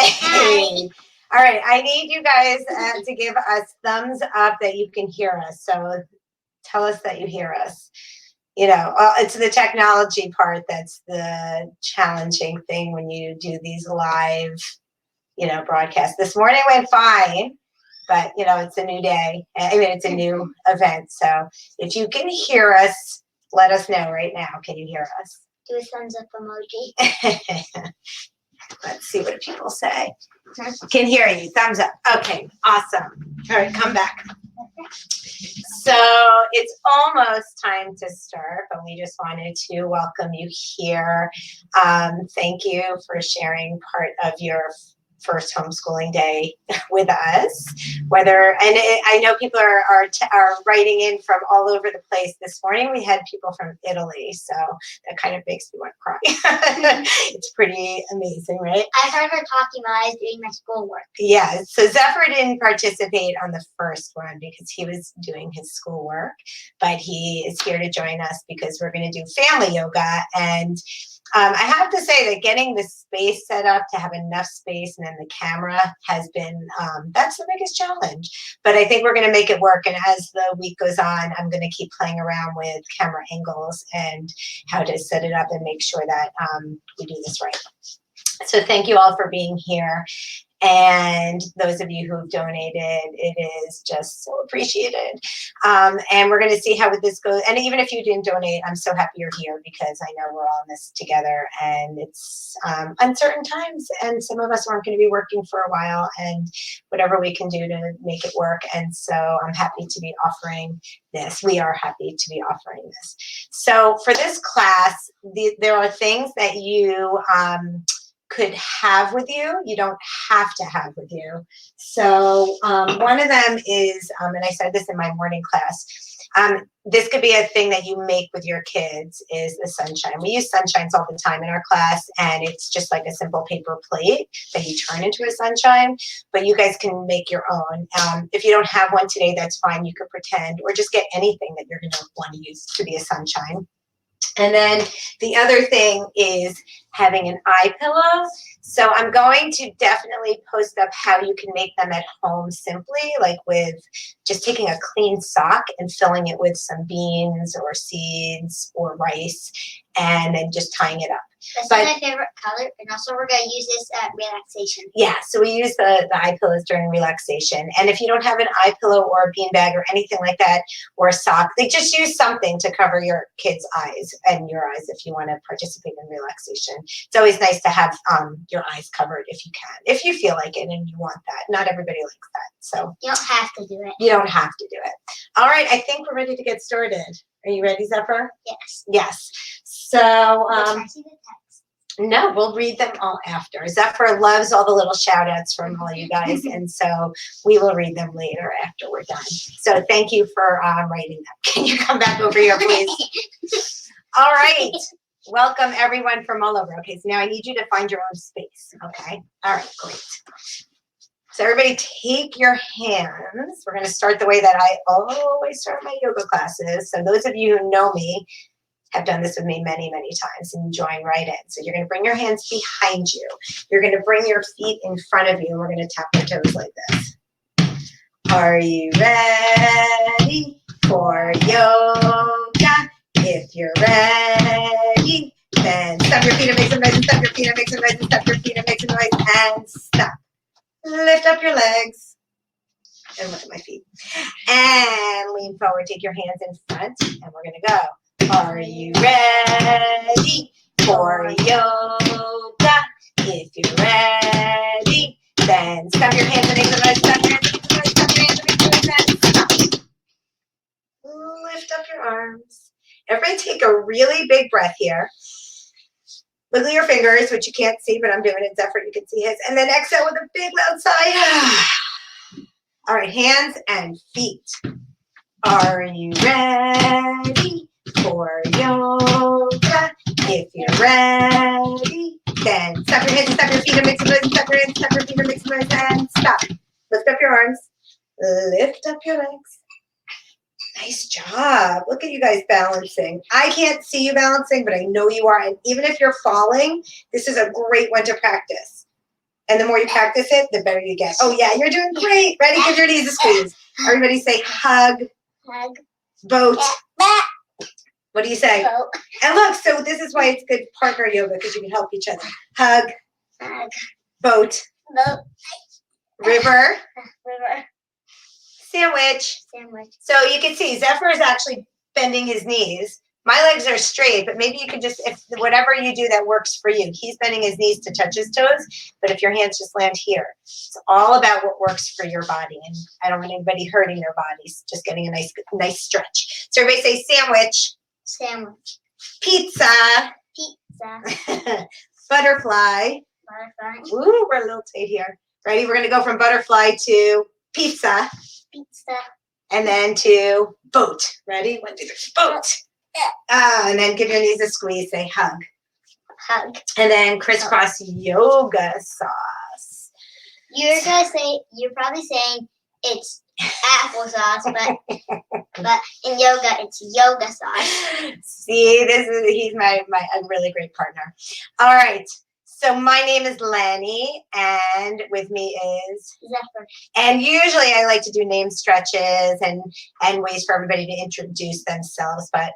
Hi. All right, I need you guys to give us thumbs up that you can hear us. So tell us that you hear us. It's the technology part that's the challenging thing when you do these live, broadcasts. This morning went fine, but, it's a new day. I mean, it's a new event. So if you can hear us, let us know right now. Can you hear us? Do a thumbs up emoji. Let's see what people say. Can hear you. Thumbs up. Okay, awesome. All right, come back. So it's almost time to start, but we just wanted to welcome you here. Thank you for sharing part of your first homeschooling day with us. I know people are writing in from all over the place. This morning we had people from Italy, so that kind of makes me want to cry. It's pretty amazing, right? I heard her talking while I was doing my schoolwork. Yeah, so Zephyr didn't participate on the first one because he was doing his schoolwork, but he is here to join us because we're going to do family yoga. And I have to say that getting the space set up to have enough space and then the camera has been, that's the biggest challenge. But I think we're going to make it work. And as the week goes on, I'm going to keep playing around with camera angles and how to set it up and make sure that we do this right. So thank you all for being here. And those of you who've donated, it is just so appreciated. And we're going to see how this goes. And even if you didn't donate, I'm so happy you're here because I know we're all in this together. And it's uncertain times. And some of us aren't going to be working for a while. And whatever we can do to make it work. And so I'm happy to be offering this. We are happy to be offering this. So for this class, there are things that you could have with you. You don't have to have with you. So one of them is, and I said this in my morning class, this could be a thing that you make with your kids is the sunshine. We use sunshines all the time in our class, and it's just like a simple paper plate that you turn into a sunshine, but you guys can make your own. If you don't have one today, that's fine. You could pretend or just get anything that you're going to want to use to be a sunshine. And then the other thing is having an eye pillow. So I'm going to definitely post up how you can make them at home simply, like with just taking a clean sock and filling it with some beans or seeds or rice and then just tying it up. That's my favorite color, and also we're going to use this at relaxation. Yeah, so we use the eye pillows during relaxation. And if you don't have an eye pillow or a beanbag or anything like that, or a sock, they just use something to cover your kids' eyes and your eyes if you want to participate in relaxation. It's always nice to have your eyes covered if you can, if you feel like it and you want that. Not everybody likes that, so. You don't have to do it. You don't have to do it. All right, I think we're ready to get started. Are you ready, Zephyr? Yes. Yes. So, no, we'll read them all after. Zephyr loves all the little shout outs from all you guys, and so we will read them later after we're done. So thank you for writing them. Can you come back over here, please? All right. Welcome everyone from all over. Okay, so now I need you to find your own space. Okay. All right, great. So everybody take your hands. We're going to start the way that I always start my yoga classes. So those of you who know me have done this with me many, many times and join right in. So you're going to bring your hands behind you. You're going to bring your feet in front of you, and we're going to tap your toes like this. Are you ready for yoga? If you're ready, then stop your feet and make some noise, and stop your feet and make some noise, and stop your feet and make some noise, and stop. Lift up your legs and look at my feet. And lean forward. Take your hands in front, and we're going to go. Are you ready for yoga? If you're ready, then stop your hands and make some noise. Stop your hands and make some noise. Stop your hands and make some noise. And stop. Lift up your arms. Everybody take a really big breath here. Wiggle your fingers, which you can't see, but I'm doing it. Zephyr, you can see his. And then exhale with a big loud sigh. All right, hands and feet. Are you ready for yoga? If you're ready, then stop your hands and stop your feet and make some noise. Stop your hands, stop your feet and make some noise. And stop. Lift up your arms. Lift up your legs. Nice job. Look at you guys balancing. I can't see you balancing, but I know you are. And even if you're falling, this is a great one to practice. And the more you practice it, the better you get. Oh, yeah, you're doing great. Ready? Give your knees a squeeze. Everybody say hug. Hug. Boat. What do you say? Boat. And look, so this is why it's good partner yoga, because you can help each other. Hug. Hug. Boat. Boat. River. River. Sandwich. Sandwich. So you can see Zephyr is actually bending his knees. My legs are straight, but maybe you can just, if whatever you do that works for you. He's bending his knees to touch his toes, but if your hands just land here. It's all about what works for your body. And I don't want anybody hurting their bodies, just getting a nice stretch. So everybody say sandwich. Sandwich. Pizza. Pizza. Butterfly. Butterfly. Ooh, we're a little tight here. Ready? We're going to go from butterfly to pizza. Pizza. And then to boat. Ready? 1, 2, 3. Boat. And then give your knees a squeeze. Say hug. Hug. And then crisscross yoga sauce. You're probably saying it's applesauce, but in yoga it's yoga sauce. See, he's my really great partner. All right. So my name is Lani, and with me is Zephyr. And usually I like to do name stretches and ways for everybody to introduce themselves, but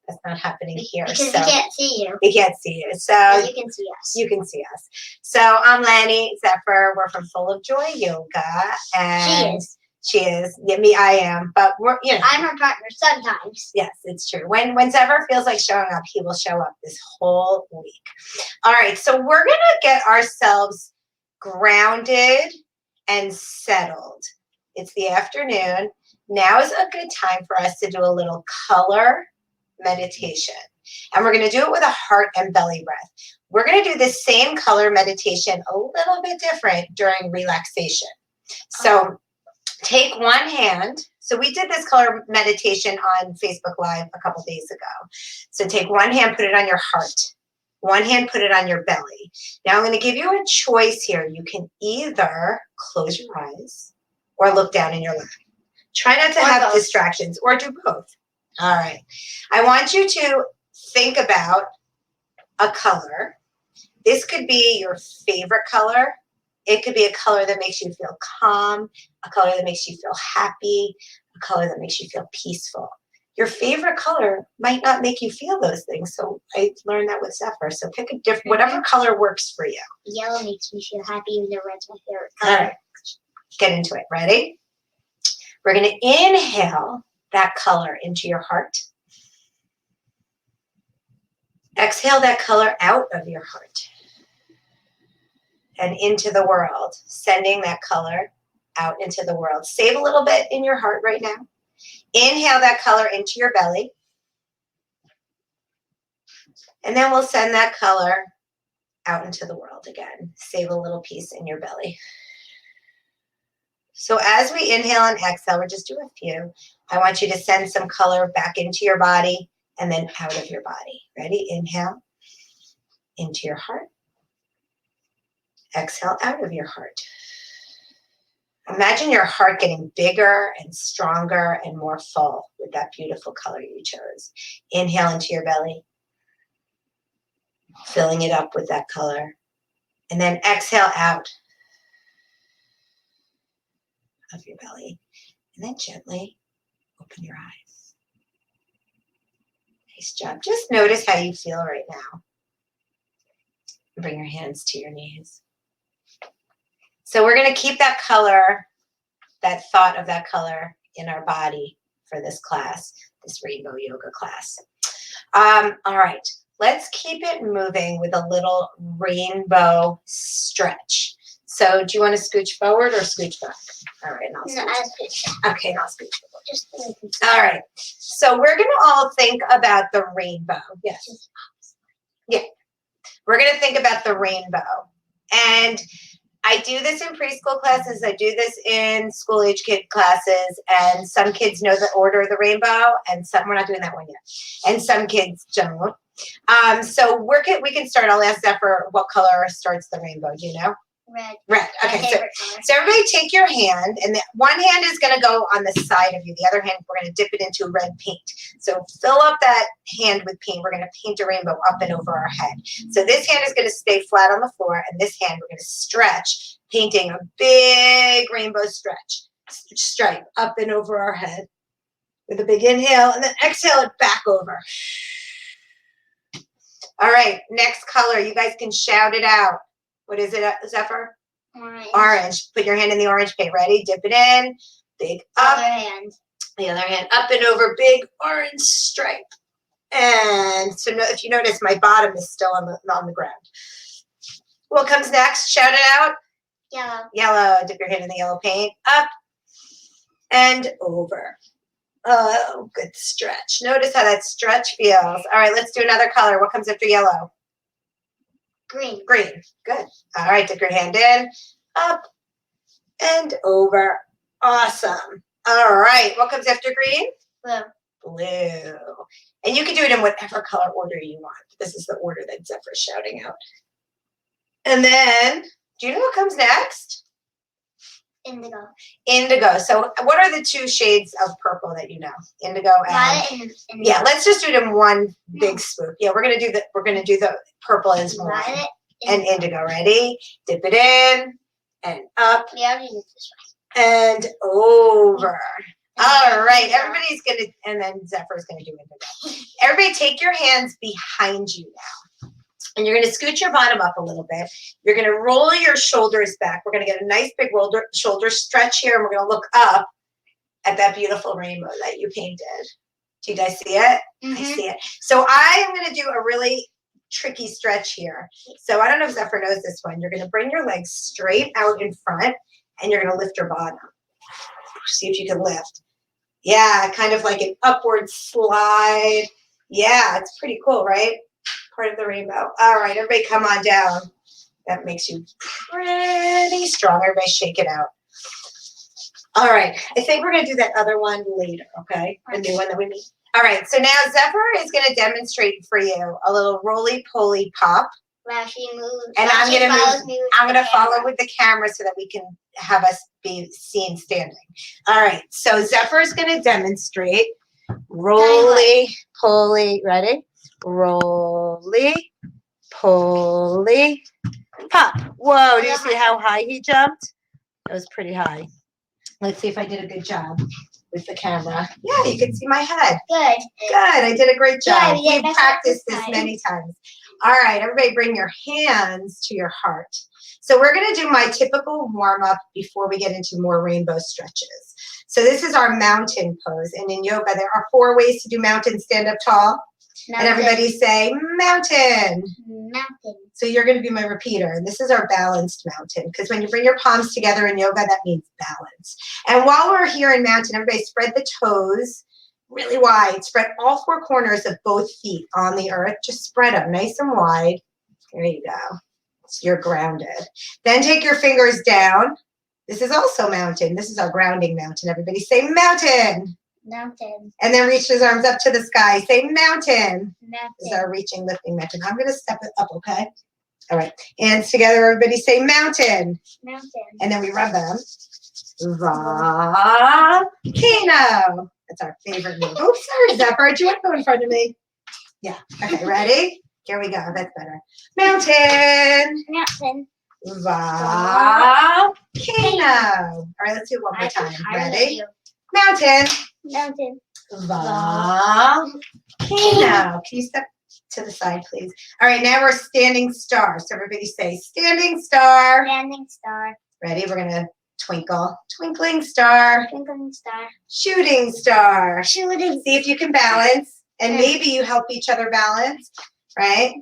that's not happening here. Because so we can't see you. We can't see you. So but you can see us. You can see us. So I'm Lani, Zephyr. We're from Full of Joy Yoga. And She is. Yeah, I am. But I'm her partner sometimes. Yes, it's true. When Zephyr feels like showing up, he will show up this whole week. All right. So we're going to get ourselves grounded and settled. It's the afternoon. Now is a good time for us to do a little color meditation. And we're going to do it with a heart and belly breath. We're going to do the same color meditation a little bit different during relaxation. So take one hand. So we did this color meditation on Facebook Live a couple days ago. So take one hand, put it on your heart. One hand, put it on your belly. Now I'm going to give you a choice here. You can either close your eyes or look down in your lap. Try not to have distractions, or do both. All right. I want you to think about a color. This could be your favorite color. It could be a color that makes you feel calm, a color that makes you feel happy, a color that makes you feel peaceful. Your favorite color might not make you feel those things. So I learned that with Zephyr. So pick a different, whatever color works for you. Yellow makes me feel happy, even though red's my favorite color. All right. Get into it. Ready? We're going to inhale that color into your heart. Exhale that color out of your heart and into the world, sending that color out into the world. Save a little bit in your heart right now. Inhale that color into your belly. And then we'll send that color out into the world again. Save a little piece in your belly. So as we inhale and exhale, we'll just do a few. I want you to send some color back into your body and then out of your body. Ready? Inhale into your heart. Exhale out of your heart. Imagine your heart getting bigger and stronger and more full with that beautiful color you chose. Inhale into your belly, filling it up with that color. And then exhale out of your belly. And then gently open your eyes. Nice job. Just notice how you feel right now. Bring your hands to your knees. So we're going to keep that color, that thought of that color in our body for this class, this rainbow yoga class. All right, let's keep it moving with a little rainbow stretch. So do you want to scooch forward or scooch back? All right, and I'll scooch. Okay, I'll scooch forward. Just all right, so we're going to all think about the rainbow. Yes. Yeah, we're going to think about the rainbow. And I do this in preschool classes. I do this in school age kid classes. And some kids know the order of the rainbow, and some, we're not doing that one yet. And some kids don't. So we can start. I'll ask Zephyr what color starts the rainbow. Do you know? Red. Red. My Okay, favorite color. so everybody take your hand, and one hand is going to go on the side of you. The other hand, we're going to dip it into red paint. So fill up that hand with paint. We're going to paint a rainbow up and over our head. So this hand is going to stay flat on the floor, and this hand we're going to stretch, painting a big rainbow stripe up and over our head with a big inhale, and then exhale it back over. All right, next color. You guys can shout it out. What is it, Zephyr? Orange. Orange. Put your hand in the orange paint. Ready? Dip it in. Big up. Other hand. The other hand up and over. Big orange stripe. And so if you notice, my bottom is still on the ground. What comes next? Shout it out. Yellow. Yellow. Dip your hand in the yellow paint. Up and over. Oh, good stretch. Notice how that stretch feels. All right, let's do another color. What comes after yellow? Green. Green. Good. All right, dip your hand in, up, and over. Awesome. All right, what comes after green? Blue. Blue. And you can do it in whatever color order you want. This is the order that Zephyr's shouting out. And then, do you know what comes next? Indigo. Indigo. So what are the two shades of purple that you know? Indigo and Violet and indigo. yeah, let's just do it in one big swoop. Yeah, we're gonna do the purple and one. Violet And indigo. Ready? Dip it in and up We already did this and over. one. All right, everybody's gonna, and then Zephyr's gonna do indigo. Everybody take your hands behind you now. And you're gonna scoot your bottom up a little bit. You're gonna roll your shoulders back. We're gonna get a nice big shoulder stretch here, and we're gonna look up at that beautiful rainbow that you painted. Do you guys see it? I see it. So I am gonna do a really tricky stretch here. So I don't know if Zephyr knows this one. You're gonna bring your legs straight out in front, and you're gonna lift your bottom. See if you can lift. Yeah, kind of like an upward slide. Yeah, it's pretty cool, right? Part of the rainbow. All right, everybody come on down. That makes you pretty strong. Everybody shake it out. All right, I think we're gonna do that other one later, okay? The new one that we need. All right, so now Zephyr is gonna demonstrate for you a little roly-poly pop. Wow, she moves. And Wow, I'm she gonna follows move. me with I'm the gonna follow camera. with the camera so that we can have us be seen standing. All right, so Zephyr's gonna demonstrate roly-poly. Ready? Roly, poly, pop. Whoa, do you see how high he jumped? That was pretty high. Let's see if I did a good job with the camera. Yeah, you can see my head. Good. Good, I did a great job. Good, yeah, We've that's practiced this right. many times. All right, everybody bring your hands to your heart. So we're gonna do my typical warm up before we get into more rainbow stretches. So this is our mountain pose. And in yoga, there are 4 ways to do mountain, stand up tall. Mountain. And everybody say mountain. Mountain. So you're going to be my repeater. And this is our balanced mountain. Because when you bring your palms together in yoga, that means balance. And while we're here in mountain, everybody spread the toes really wide. Spread all 4 corners of both feet on the earth. Just spread them nice and wide. There you go. So you're grounded. Then take your fingers down. This is also mountain. This is our grounding mountain. Everybody say mountain. Mountain. And then reach his arms up to the sky. Say mountain. Mountain. This is our reaching, lifting mountain. I'm going to step it up, okay? All right. Hands together. Everybody say mountain. Mountain. And then we rub them. Volcano. That's our favorite move. Oh, sorry, Zephyr. Do you want to go in front of me? Yeah. Okay, ready? Here we go. That's better. Mountain. Mountain. Volcano. All right, let's do it one more time. Ready? Mountain. Mountain. Volcano. Can you step to the side, please? All right, now we're standing star. So everybody say standing star. Standing star. Ready? We're going to twinkle. Twinkling star. Twinkling star. Shooting star. Shooting. See if you can balance. And maybe you help each other balance, right?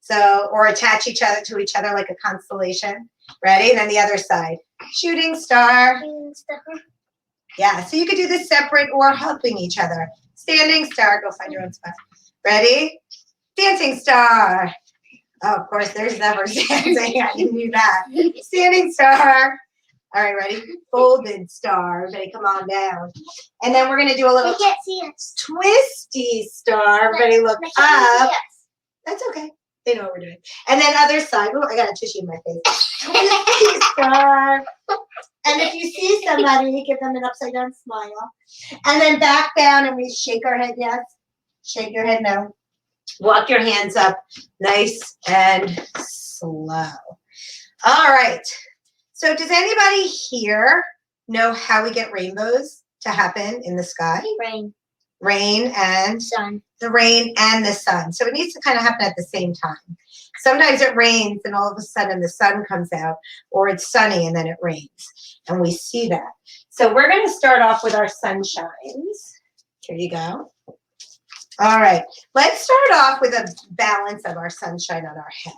So, or attach each other to each other like a constellation. Ready? And then the other side. Shooting star. Shooting star. Yeah, so you could do this separate or helping each other. Standing star, go find your own spot. Ready? Dancing star. Oh, of course, there's never dancing. I didn't do that. Standing star. All right, ready? Folded star. Everybody come on down. And then we're going to do a little They can't see us. twisty star. Everybody look They can't up. see us. That's okay. They know what we're doing. And then other side. Oh, I got a tissue in my face. Star. And if you see somebody, give them an upside down smile. And then back down and we shake our head, yes. Shake your head, no. Walk your hands up nice and slow. All right. So does anybody here know how we get rainbows to happen in the sky? Rain. Rain and Sun. the rain and the sun. So it needs to kind of happen at the same time. Sometimes it rains and all of a sudden the sun comes out, or it's sunny and then it rains. And we see that. So we're going to start off with our sunshines. Here you go. All right. Let's start off with a balance of our sunshine on our head.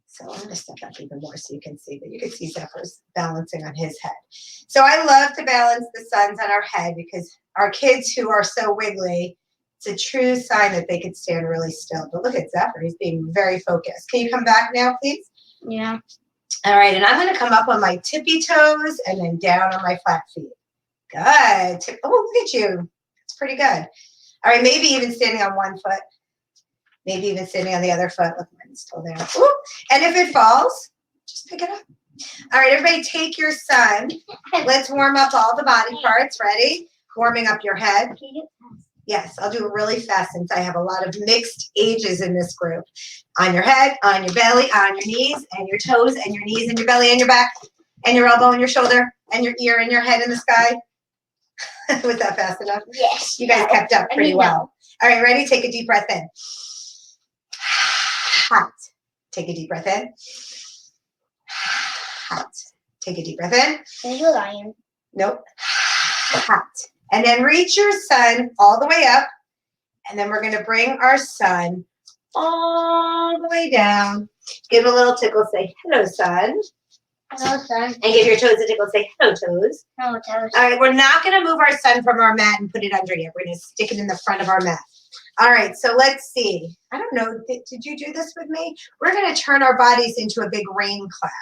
So I'm going to step up even more so you can see, but you can see Zephyr's balancing on his head. So I love to balance the suns on our head because our kids who are so wiggly, it's a true sign that they could stand really still. But look at Zephyr, he's being very focused. Can you come back now, please? Yeah. All right, and I'm going to come up on my tippy toes and then down on my flat feet. Good. Oh, look at you. It's pretty good. All right, maybe even standing on one foot. Maybe even standing on the other foot. Look, mine's still there. Ooh. And if it falls, just pick it up. All right, everybody take your sun. Let's warm up all the body parts. Ready? Warming up your head. Yes, I'll do it really fast since I have a lot of mixed ages in this group. On your head, on your belly, on your knees, and your toes, and your knees, and your belly, and your back, and your elbow, and your shoulder, and your ear, and your head in the sky. Was that fast enough? Yes. You guys kept up pretty well. All right, ready? Take a deep breath in. Hot. Take a deep breath in. Hot. Take a deep breath in. Can I do a lion? Nope. Hot. And then reach your sun all the way up. And then we're going to bring our sun all the way down. Give a little tickle. Say, hello, sun. Hello, sun. And give your toes a tickle. Say, hello, toes. Hello, toes. All right, we're not going to move our sun from our mat and put it under yet. We're going to stick it in the front of our mat. All right, so let's see. I don't know. Did you do this with me? We're going to turn our bodies into a big rain cloud.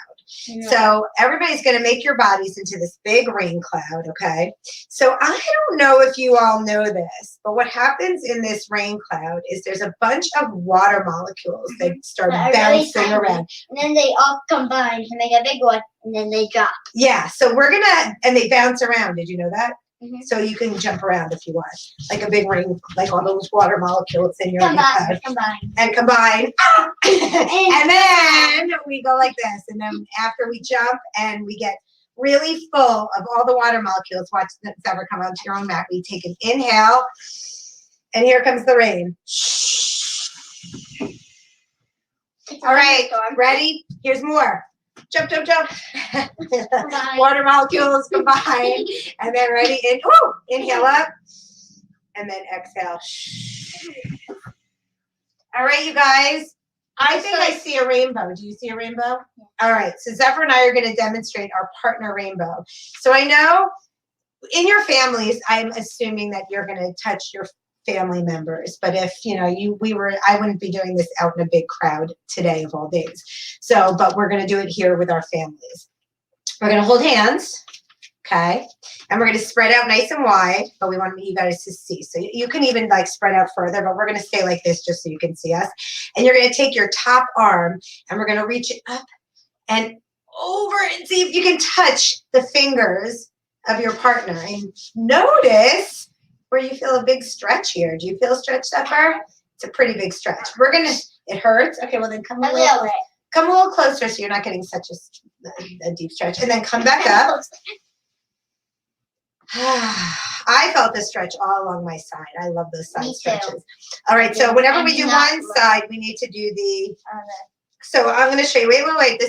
Yeah. So everybody's going to make your bodies into this big rain cloud, okay? So I don't know if you all know this, but what happens in this rain cloud is there's a bunch of water molecules that start bouncing around. And then they all combine to make a big one, and then they drop. Yeah, so we're going to, and they bounce around. Did you know that? Mm-hmm. So you can jump around if you want, like a big ring, like all those water molecules in your combine. And combine. And then we go like this. And then after we jump and we get really full of all the water molecules, watch them ever come onto your own mat. We take an inhale, and here comes the rain. All right, ready? Here's more. Jump, jump, jump. Water molecules combine. And then ready, inhale up. And then exhale. All right, you guys. I think I see a rainbow. Do you see a rainbow? All right. So Zephyr and I are going to demonstrate our partner rainbow. So I know in your families, I'm assuming that you're going to touch your family members, but if I wouldn't be doing this out in a big crowd today of all days. So, but we're going to do it here with our families. We're going to hold hands, okay, and we're going to spread out nice and wide, but we want you guys to see. So you can even like spread out further, but we're going to stay like this just so you can see us. And you're going to take your top arm and we're going to reach it up and over and see if you can touch the fingers of your partner and notice where you feel a big stretch here. Do you feel a stretch, Zephyr? It's a pretty big stretch. It hurts? Okay, well then come a little closer so you're not getting such a deep stretch. And then come back up. I felt the stretch all along my side. I love those side stretches. All right, so whenever we do one side, we need to do the so I'm going to show you. Wait.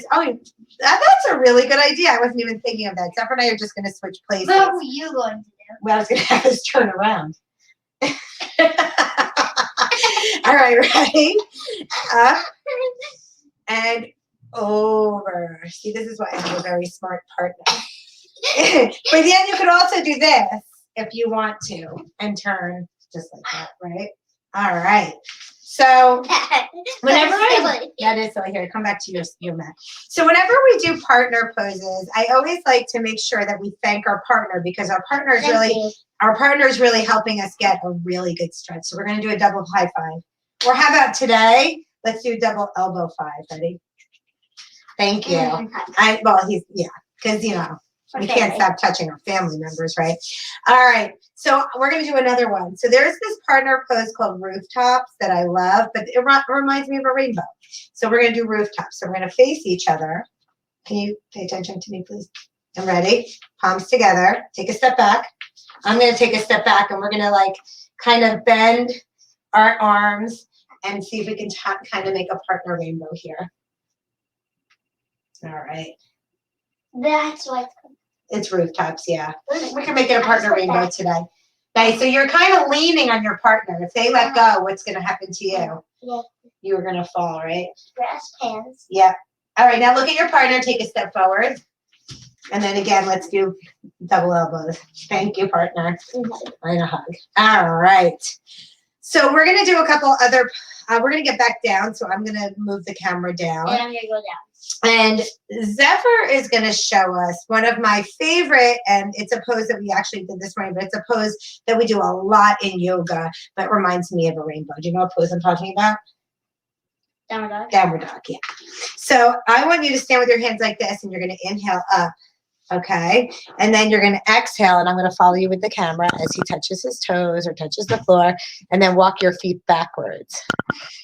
That's a really good idea. I wasn't even thinking of that. Zephyr and I are just going to switch places. What were you going to do? Well, I was going to have us turn around. All right, ready? Up and over. See, this is why I have a very smart partner. But then you could also do this if you want to and turn just like that, right? All right. So whenever that is so here, come back to your mat. So whenever we do partner poses, I always like to make sure that we thank our partner because our partner is really helping us get a really good stretch. So we're going to do a double high five. Or how about today? Let's do double elbow 5. Ready? Thank you. And Because you know we Okay. can't stop touching our family members, right? All right. So we're gonna do another one. So there's this partner pose called rooftops that I love, but it reminds me of a rainbow. So we're gonna do rooftops. So we're gonna face each other. Can you pay attention to me, please? I'm ready. Palms together. Take a step back. I'm gonna take a step back, and we're gonna like kind of bend our arms and see if we can kind of make a partner rainbow here. All right. That's why It's rooftops, yeah. We can make it a partner rainbow today. Okay, so you're kind of leaning on your partner. If they let go, what's going to happen to you? Yeah. You are going to fall, right? Grass hands. Yeah. All right, now look at your partner. Take a step forward. And then again, let's do double elbows. Thank you, partner. And a hug. All right. So we're going to do a couple other, we're going to get back down. So I'm going to move the camera down. And I'm gonna go down. And Zephyr is going to show us one of my favorite, and it's a pose that we actually did this morning, but it's a pose that we do a lot in yoga, but reminds me of a rainbow. Do you know what pose I'm talking about? Downward dog. Downward dog, yeah. So I want you to stand with your hands like this, and you're going to inhale up, okay? And then you're going to exhale, and I'm going to follow you with the camera as he touches his toes or touches the floor, and then walk your feet backwards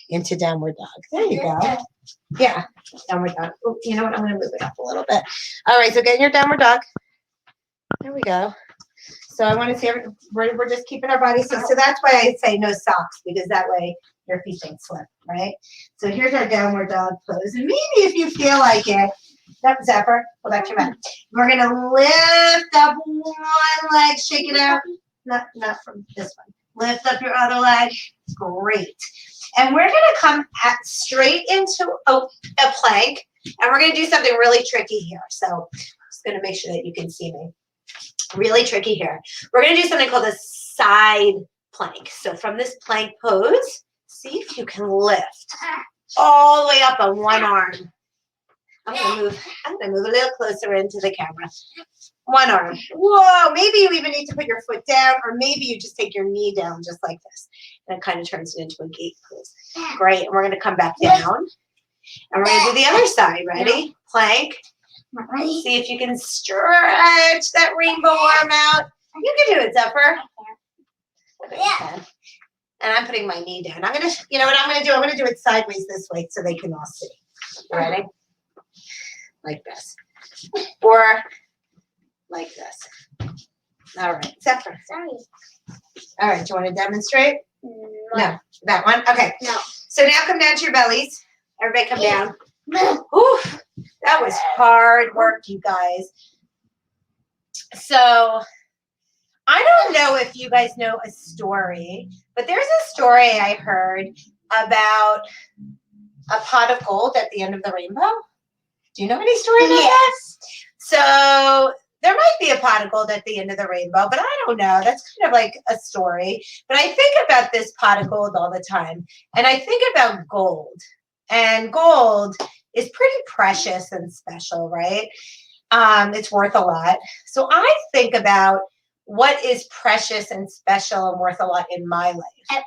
into downward dog. There you go. Yeah, downward dog. Oh, you know what? I'm going to move it up a little bit. All right, so get in your downward dog. There we go. So I want to see, we're just keeping our body still. So that's why I say no socks, because that way your feet don't slip, right? So here's our downward dog pose. And maybe if you feel like it, that Zephyr, pull back your mat. We're going to lift up one leg, shake it out. Not from this one. Lift up your other leg. Great. And we're going to come straight into a plank, and we're going to do something really tricky here. So I'm just going to make sure that you can see me. Really tricky here. We're going to do something called a side plank. So from this plank pose, see if you can lift all the way up on one arm. I'm going to move a little closer into the camera. One arm. Whoa, maybe you even need to put your foot down, or maybe you just take your knee down just like this. And it kind of turns it into a gate pose. Great. And we're going to come back down. And we're going to do the other side. Ready? Plank. See if you can stretch that rainbow arm out. You can do it, Zephyr. Yeah. And I'm putting my knee down. I'm going to, you know what I'm going to do? I'm going to do it sideways this way so they can all see. Ready? Like this. Or like this. All right, Zephyr. Sorry. All right, do you want to demonstrate? No, that one? Okay. No. So now come down to your bellies. Everybody come down. No. Oof, that was hard work, you guys. So I don't know if you guys know a story, but there's a story I heard about a pot of gold at the end of the rainbow. Do you know any story about that? So there might be a pot of gold at the end of the rainbow, but I don't know. That's kind of like a story. But I think about this pot of gold all the time. And I think about gold. And gold is pretty precious and special, right? It's worth a lot. So I think about what is precious and special and worth a lot in my life.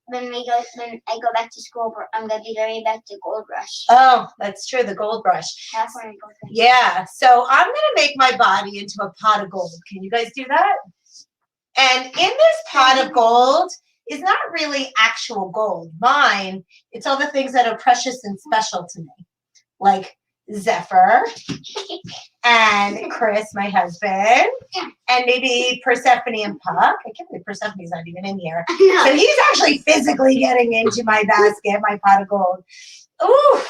When I go back to school, I'm gonna be going back to Gold Rush. Oh, that's true, the gold rush. That's where I go back. Yeah, so I'm gonna make my body into a pot of gold. Can you guys do that? And in this pot of gold is not really actual gold. Mine, it's all the things that are precious and special to me, like Zephyr and Chris, my husband, and maybe Persephone and Puck. I can't believe Persephone's not even in here. No. So he's actually physically getting into my basket, my pot of gold. Ooh,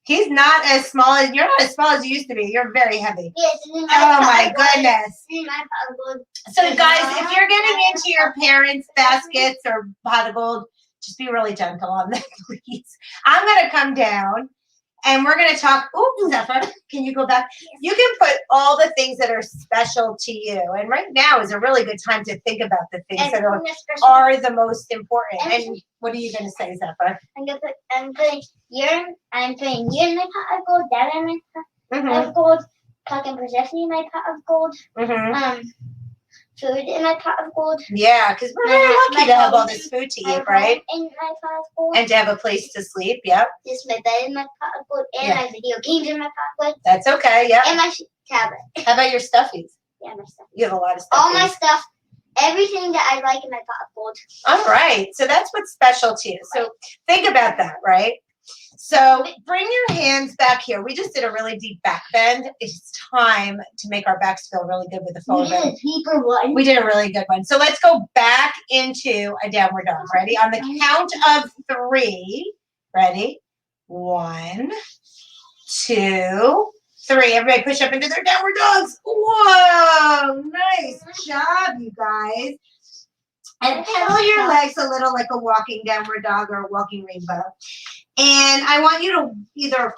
he's not as small as, you're not as small as you used to be. You're very heavy. Yes, Oh my goodness. In my pot of gold. So guys, if you're getting into your parents' baskets or pot of gold, just be really gentle on them, please. I'm gonna come down and we're gonna talk. Ooh, Zephyr, can you go back? You can put all the things that are special to you. And right now is a really good time to think about the things that are the most important. And what are you gonna say, Zephyr? I'm putting you in my pot of gold, Dad in my pot of gold, Puck and Persephone in my pot of gold. food in my pot of gold. Yeah, because we're I very have lucky my to have all home. this food to I eat, have right? home in my pot of gold. And to have a place to sleep. Yep. There's my bed in my pot of gold, and Yeah. my video games in my pot of gold, That's okay. Yep. and my tablet. How about your stuffies? Yeah, my stuff. You have a lot of stuff. All my stuff, everything that I like in my pot of gold. All right. So that's what's special to you. So think about that, right? So bring your hands back here. We just did a really deep back bend. It's time to make our backs feel really good with the forward bend. Deeper one. We did a really good one. So let's go back into a downward dog. Ready? On the count of 3. Ready? 1, 2, 3. Everybody push up into their downward dogs. Whoa! Nice job, you guys. And pedal your legs a little like a walking downward dog or a walking rainbow. And I want you to either,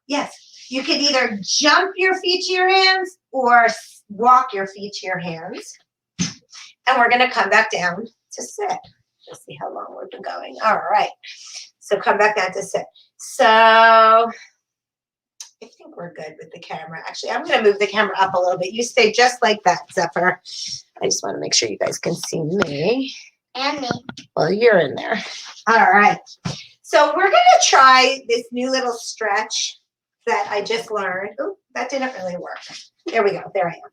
yes, you can either jump your feet to your hands or walk your feet to your hands. And we're going to come back down to sit. Let's see how long we've been going. All right. So come back down to sit. So I think we're good with the camera. Actually, I'm going to move the camera up a little bit. You stay just like that, Zephyr. I just want to make sure you guys can see me. And me. Well, you're in there. All right. So we're going to try this new little stretch that I just learned. Oh, that didn't really work. There we go. There I am.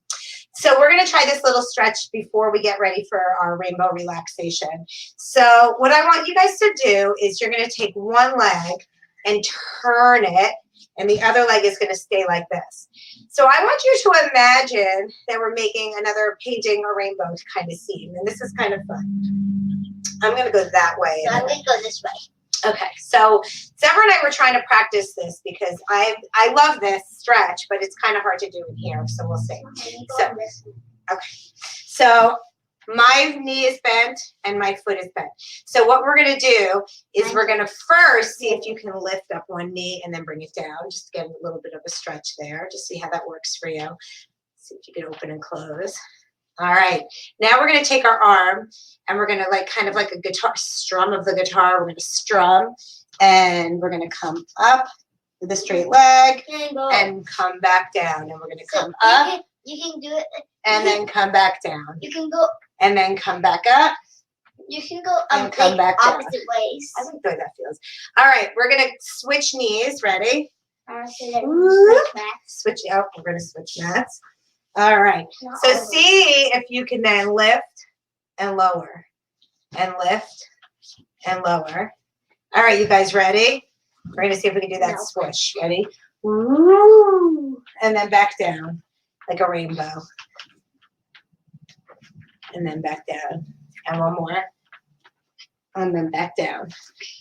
So we're going to try this little stretch before we get ready for our rainbow relaxation. So what I want you guys to do is you're going to take one leg and turn it, and the other leg is going to stay like this. So I want you to imagine that we're making another painting a rainbow kind of scene, and this is kind of fun. I'm going to go that way. So I'm going to go this way. Okay, so Zephyr and I were trying to practice this because I love this stretch, but it's kind of hard to do in here, so we'll see. So my knee is bent and my foot is bent. So what we're going to do is we're going to first see if you can lift up one knee and then bring it down, just to get a little bit of a stretch there, just see how that works for you. See if you can open and close. All right, now we're going to take our arm and we're going to kind of like a guitar strum of the guitar. We're going to strum and we're going to come up with a straight leg and come back down. And we're going to come up. You can do it. And then come back down. You can go. And then come back up. You can go and come back down. opposite ways. I like the way that feels. All right, we're going to switch knees. Ready? Switch out. We're going to switch mats. All right. So see if you can then lift and lower and lift and lower. All right, you guys ready? We're going to see if we can do that swoosh. Ready? Woo! And then back down like a rainbow. And then back down. And one more. And then back down.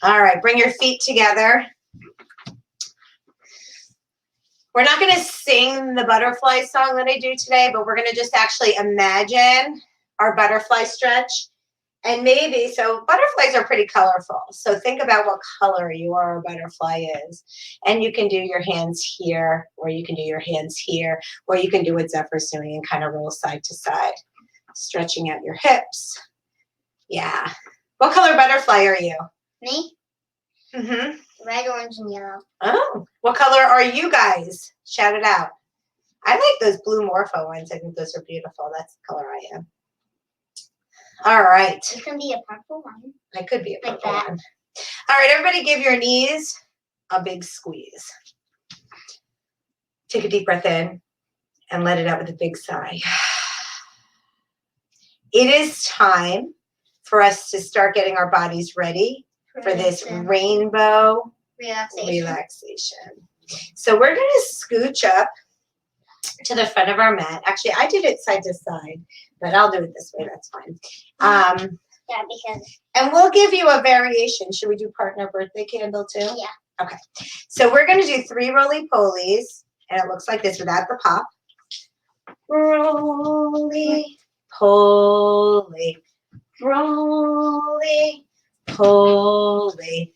All right, bring your feet together. We're not going to sing the butterfly song that I do today, but we're going to just actually imagine our butterfly stretch. And maybe, so butterflies are pretty colorful. So think about what color your butterfly is. And you can do your hands here, or you can do your hands here, or you can do what Zephyr's doing and kind of roll side to side, stretching out your hips. Yeah. What color butterfly are you? Me? Mm-hmm. Red, orange, and yellow. Oh, what color are you guys? Shout it out. I like those blue morpho ones. I think those are beautiful. That's the color I am. All right. You can be a purple one. I could be a Like purple that. one. All right, everybody give your knees a big squeeze. Take a deep breath in and let it out with a big sigh. It is time for us to start getting our bodies ready for this rainbow relaxation. So we're going to scooch up to the front of our mat. Actually, I did it side to side, but I'll do it this way. That's fine. Yeah, because. And we'll give you a variation. Should we do partner birthday candle too? Yeah. Okay. So we're going to do 3 roly-polies, and it looks like this without the pop. Roly, poly, roly, poly,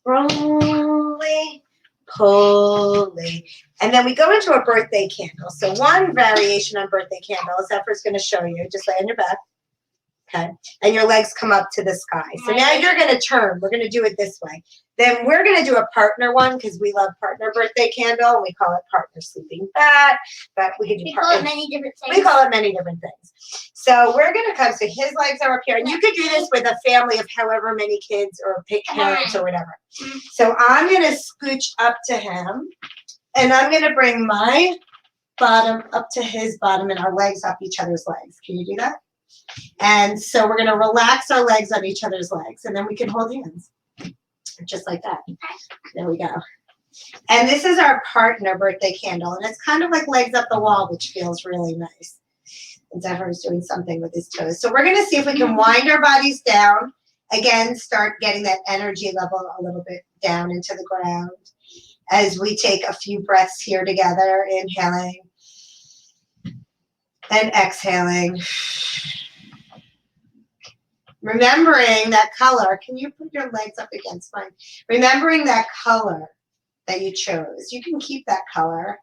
roly, poly. And then we go into a birthday candle. So one variation on birthday candle, Zephyr's going to show you. Just lay on your back. Okay, and your legs come up to the sky. So now you're going to turn. We're going to do it this way. Then we're going to do a partner one because we love partner birthday candle. We call it partner sleeping fat, but we can do call it many different things. We call it many different things. So we're going to come. So his legs are up here, and you could do this with a family of however many kids or parents or whatever. So I'm going to scooch up to him, and I'm going to bring my bottom up to his bottom and our legs up each other's legs. Can you do that? And so we're going to relax our legs on each other's legs, and then we can hold hands. Just like that. There we go. And this is our partner birthday candle, and it's kind of like legs up the wall, which feels really nice. And Zephyr's doing something with his toes. So we're going to see if we can wind our bodies down. Again, start getting that energy level a little bit down into the ground as we take a few breaths here together, inhaling and exhaling. Remembering that color. Can you put your legs up against mine? Remembering that color that you chose. You can keep that color,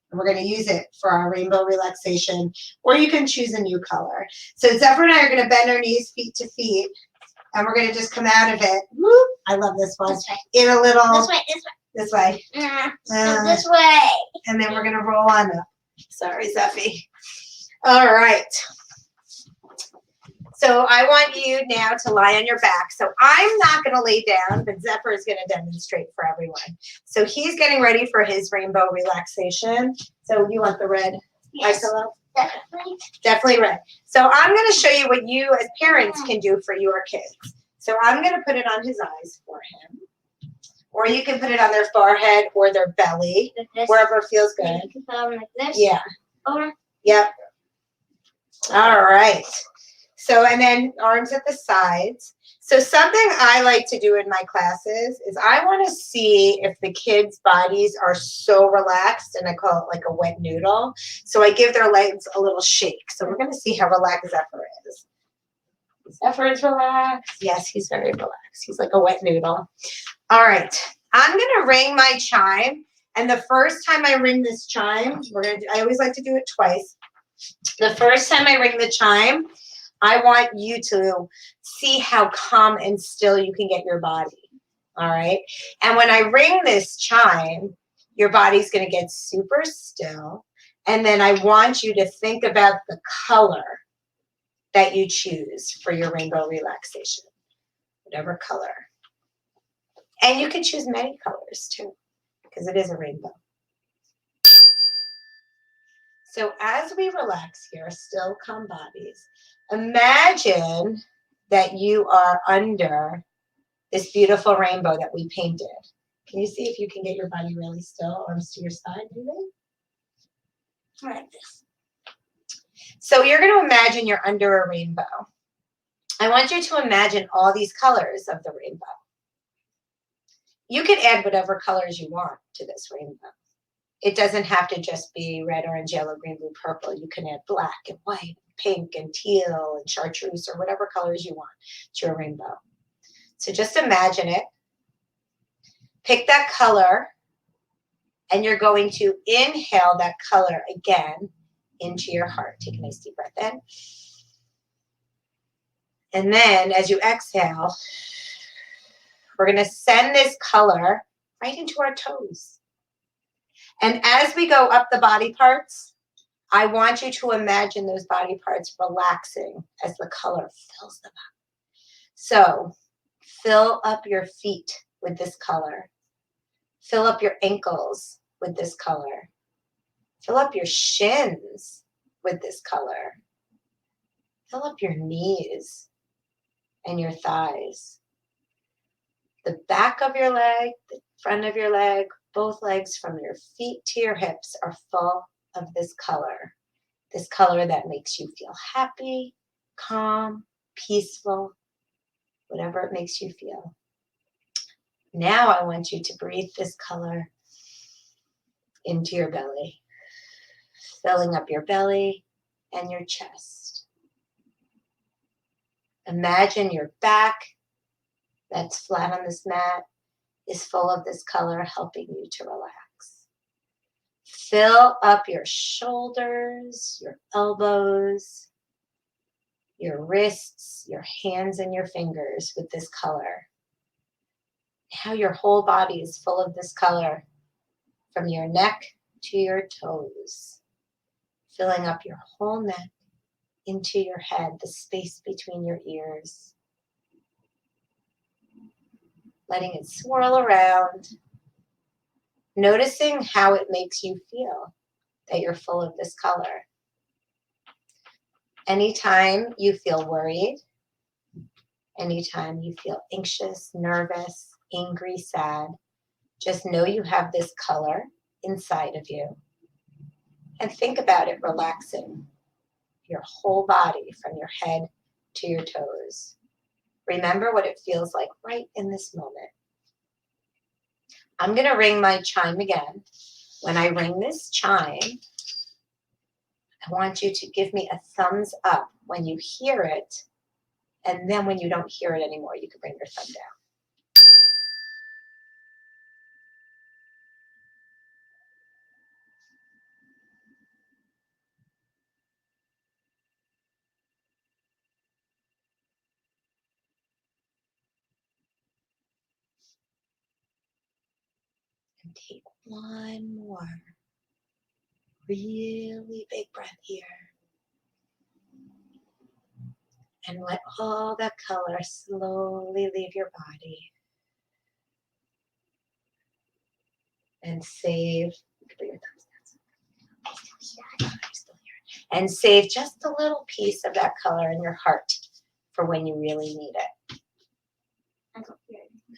and we're going to use it for our rainbow relaxation, or you can choose a new color. So Zephyr and I are going to bend our knees feet to feet, and we're going to just come out of it. Whoop, I love this one. This way. In a little. This way. This way. This way. And then we're going to roll on up. Sorry, Zeffy. All right. So I want you now to lie on your back. So I'm not going to lay down, but Zephyr is going to demonstrate for everyone. So he's getting ready for his rainbow relaxation. So you want the red eye pillow? Definitely. Definitely red. So I'm going to show you what you as parents can do for your kids. So I'm going to put it on his eyes for him. Or you can put it on their forehead or their belly, wherever feels good. You can put them like this. Yeah. Over. Yep. All right. So, and then arms at the sides. So something I like to do in my classes is I want to see if the kids' bodies are so relaxed, and I call it like a wet noodle. So I give their legs a little shake. So we're going to see how relaxed Zephyr is. Zephyr is relaxed. Yes, he's very relaxed. He's like a wet noodle. All right. I'm going to ring my chime. And the first time I ring this chime, I always like to do it twice. The first time I ring the chime, I want you to see how calm and still you can get your body, all right? And when I ring this chime, your body's going to get super still. And then I want you to think about the color that you choose for your rainbow relaxation, whatever color. And you can choose many colors too, because it is a rainbow. So as we relax here, still calm bodies, imagine that you are under this beautiful rainbow that we painted. Can you see if you can get your body really still, arms to your side, maybe? Like this. So you're going to imagine you're under a rainbow. I want you to imagine all these colors of the rainbow. You can add whatever colors you want to this rainbow. It doesn't have to just be red, orange, yellow, green, blue, purple. You can add black and white, pink and teal and chartreuse or whatever colors you want to your rainbow. So just imagine it. Pick that color, and you're going to inhale that color again into your heart. Take a nice deep breath in. And then as you exhale, we're going to send this color right into our toes. And as we go up the body parts, I want you to imagine those body parts relaxing as the color fills them up. So fill up your feet with this color. Fill up your ankles with this color. Fill up your shins with this color. Fill up your knees and your thighs. The back of your leg, the front of your leg, both legs from your feet to your hips are full of this color that makes you feel happy, calm, peaceful, whatever it makes you feel. Now I want you to breathe this color into your belly, filling up your belly and your chest. Imagine your back that's flat on this mat is full of this color, helping you to relax. Fill up your shoulders, your elbows, your wrists, your hands, and your fingers with this color. How your whole body is full of this color from your neck to your toes, filling up your whole neck into your head, the space between your ears. Letting it swirl around, noticing how it makes you feel that you're full of this color. Anytime you feel worried, anytime you feel anxious, nervous, angry, sad, just know you have this color inside of you. And think about it relaxing your whole body from your head to your toes. Remember what it feels like right in this moment. I'm going to ring my chime again. When I ring this chime, I want you to give me a thumbs up when you hear it. And then when you don't hear it anymore, you can bring your thumb down. And take one more really big breath here. And let all that color slowly leave your body. And save, put your thumbs down. And save just a little piece of that color in your heart for when you really need it.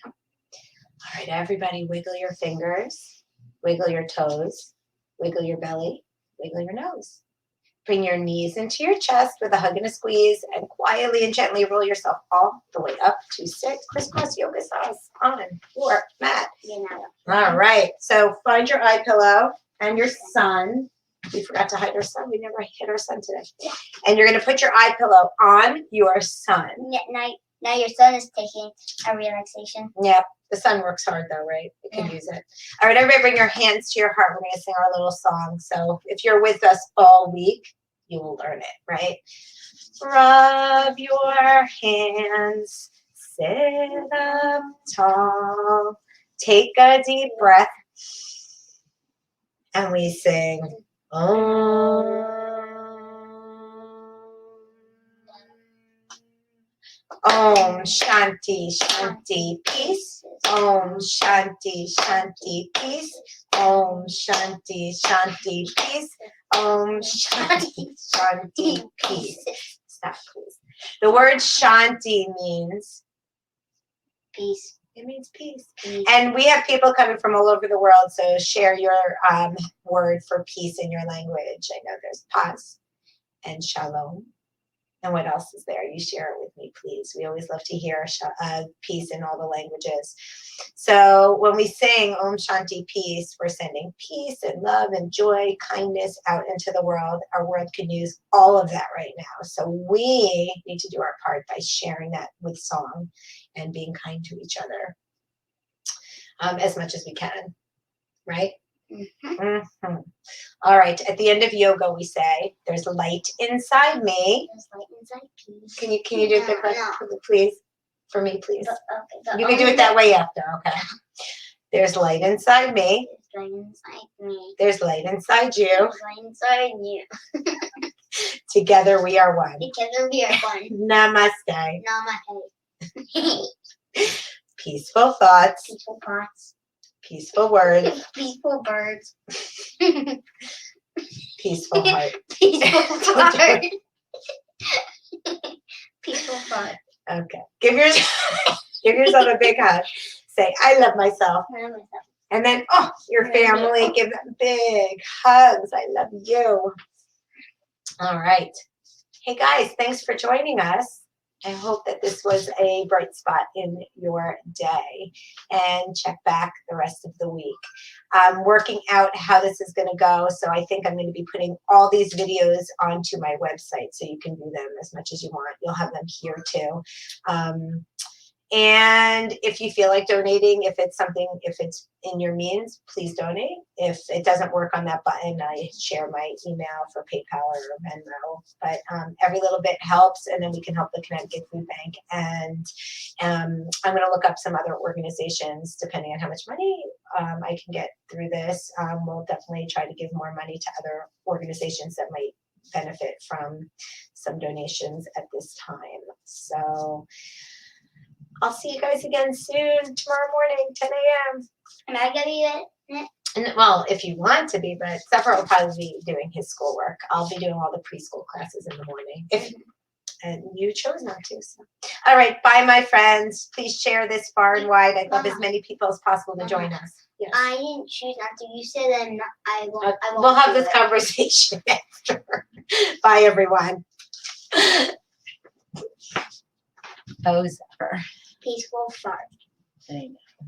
All right, everybody, wiggle your fingers, wiggle your toes, wiggle your belly, wiggle your nose. Bring your knees into your chest with a hug and a squeeze, and quietly and gently roll yourself all the way up to sit crisscross yoga sauce on your mat. All right, so find your eye pillow and your sun. We forgot to hide our sun. We never hit our sun today. And you're going to put your eye pillow on your sun. Now your son is taking a relaxation. Yep. The sun works hard though, right? You can use it. All right, everybody bring your hands to your heart. We're going to sing our little song. So if you're with us all week, you will learn it, right? Rub your hands, sit up tall, take a deep breath, and we sing, Om Shanti Shanti Peace. Om Shanti Shanti Peace. Om Shanti Shanti Peace. Om Shanti Shanti Peace. Stop, please. The word Shanti means Peace. It means peace. And we have people coming from all over the world, so share your word for peace in your language. I know there's paz and shalom. And what else is there? You share it with me, please. We always love to hear peace in all the languages. So when we sing Om Shanti Peace, we're sending peace and love and joy, kindness out into the world. Our world can use all of that right now. So we need to do our part by sharing that with song and being kind to each other as much as we can, right? Mm-hmm. Mm-hmm. All right. At the end of yoga, we say, "There's light inside me." There's light inside, please. Can you do it quickly, please? For me, please. Okay, You can do it that way after. Okay. There's light inside me. There's light inside me. There's light inside you. There's light inside you. Together we are one. Together we are one. Namaste. Namaste. Peaceful thoughts. Peaceful thoughts. Peaceful words. Peaceful birds. Peaceful heart. Peaceful heart. Peaceful heart. Okay. Give yourself a big hug. Say, "I love myself." I love myself. And then, your family, give them big hugs. I love you. All right. Hey, guys, thanks for joining us. I hope that this was a bright spot in your day, and check back the rest of the week. I'm working out how this is going to go, so I think I'm going to be putting all these videos onto my website so you can view them as much as you want. You'll have them here too. And if you feel like donating, if it's in your means, please donate. If it doesn't work on that button, I share my email for PayPal or Venmo. But every little bit helps, and then we can help the Connecticut Food Bank. And I'm going to look up some other organizations, depending on how much money I can get through this. We'll definitely try to give more money to other organizations that might benefit from some donations at this time. So I'll see you guys again soon tomorrow morning, 10 a.m. Am I gonna be it? And, well, if you want to be, but Zephyr will probably be doing his schoolwork. I'll be doing all the preschool classes in the morning. And you chose not to. So. All right, bye, my friends. Please share this far and wide. I'd love as many people as possible to join us. Yes. I didn't choose not to. You said that I won't. We'll have this conversation after. Bye, everyone. Oh, Zephyr. Peaceful fart. I know.